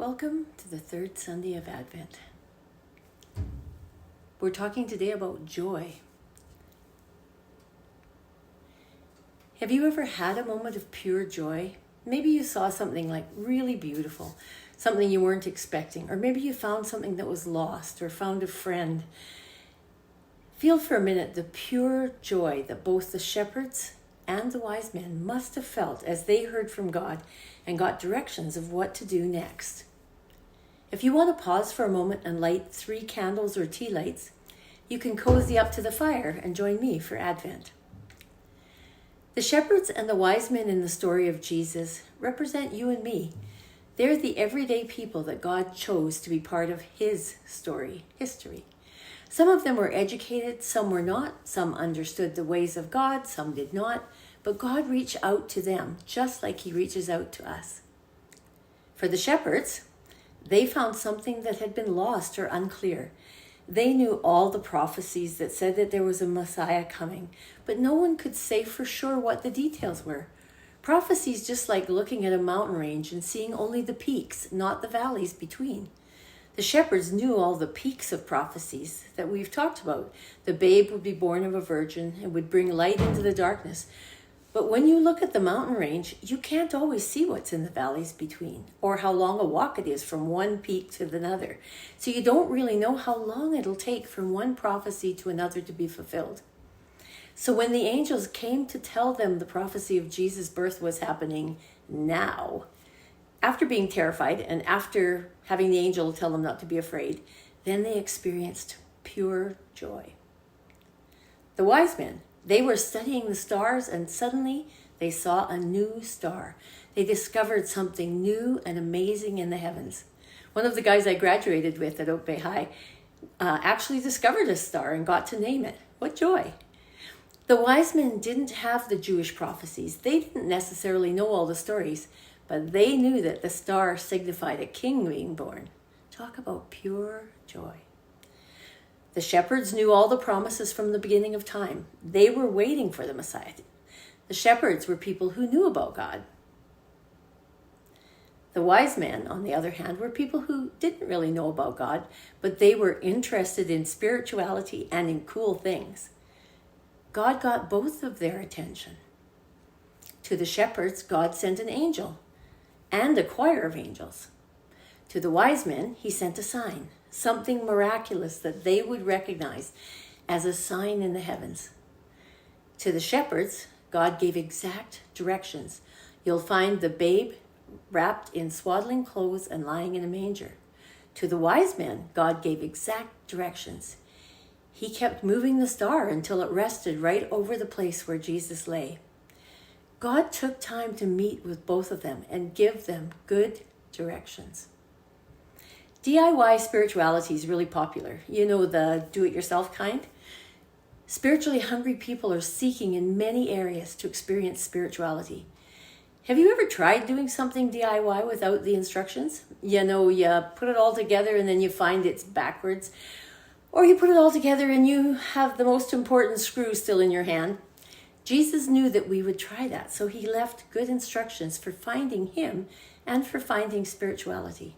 Welcome to the third Sunday of Advent. We're talking today about joy. Have you ever had a moment of pure joy? Maybe you saw something like really beautiful, something you weren't expecting, or maybe you found something that was lost or found a friend. Feel for a minute the pure joy that both the shepherds and the wise men must have felt as they heard from God and got directions of what to do next. If you want to pause for a moment and light 3 candles or tea lights, you can cozy up to the fire and join me for Advent. The shepherds and the wise men in the story of Jesus represent you and me. They're the everyday people that God chose to be part of his story, history. Some of them were educated, some were not. Some understood the ways of God, some did not. But God reached out to them just like he reaches out to us. For the shepherds, they found something that had been lost or unclear. They knew all the prophecies that said that there was a Messiah coming, but no one could say for sure what the details were. Prophecies just like looking at a mountain range and seeing only the peaks, not the valleys between. The shepherds knew all the peaks of prophecies that we've talked about. The babe would be born of a virgin and would bring light into the darkness. But when you look at the mountain range, you can't always see what's in the valleys between, or how long a walk it is from one peak to another. So you don't really know how long it'll take from one prophecy to another to be fulfilled. So when the angels came to tell them the prophecy of Jesus' birth was happening now, after being terrified and after having the angel tell them not to be afraid, then they experienced pure joy. The wise men, they were studying the stars and suddenly they saw a new star. They discovered something new and amazing in the heavens. One of the guys I graduated with at Oak Bay High actually discovered a star and got to name it. What joy! The wise men didn't have the Jewish prophecies. They didn't necessarily know all the stories, but they knew that the star signified a king being born. Talk about pure joy. The shepherds knew all the promises from the beginning of time. They were waiting for the Messiah. The shepherds were people who knew about God. The wise men, on the other hand, were people who didn't really know about God, but they were interested in spirituality and in cool things. God got both of their attention. To the shepherds, God sent an angel and a choir of angels. To the wise men, he sent a sign, something miraculous that they would recognize as a sign in the heavens. To the shepherds, God gave exact directions. You'll find the babe wrapped in swaddling clothes and lying in a manger. To the wise men, God gave exact directions. He kept moving the star until it rested right over the place where Jesus lay. God took time to meet with both of them and give them good directions. DIY spirituality is really popular. You know, the do-it-yourself kind. Spiritually hungry people are seeking in many areas to experience spirituality. Have you ever tried doing something DIY without the instructions? You know, you put it all together and then you find it's backwards. Or you put it all together and you have the most important screw still in your hand. Jesus knew that we would try that, so he left good instructions for finding him and for finding spirituality.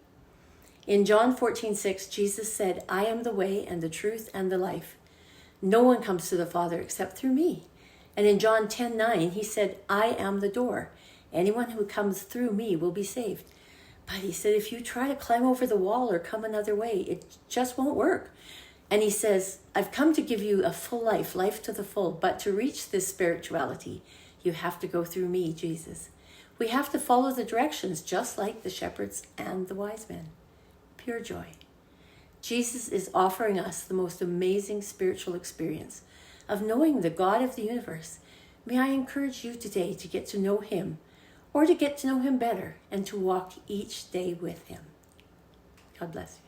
In John 14:6, Jesus said, I am the way and the truth and the life. No one comes to the Father except through me. And in John 10:9, he said, I am the door. Anyone who comes through me will be saved. But he said, if you try to climb over the wall or come another way, it just won't work. And he says, I've come to give you a full life, life to the full. But to reach this spirituality, you have to go through me, Jesus. We have to follow the directions just like the shepherds and the wise men. Pure joy. Jesus is offering us the most amazing spiritual experience of knowing the God of the universe. May I encourage you today to get to know him or to get to know him better and to walk each day with him. God bless you.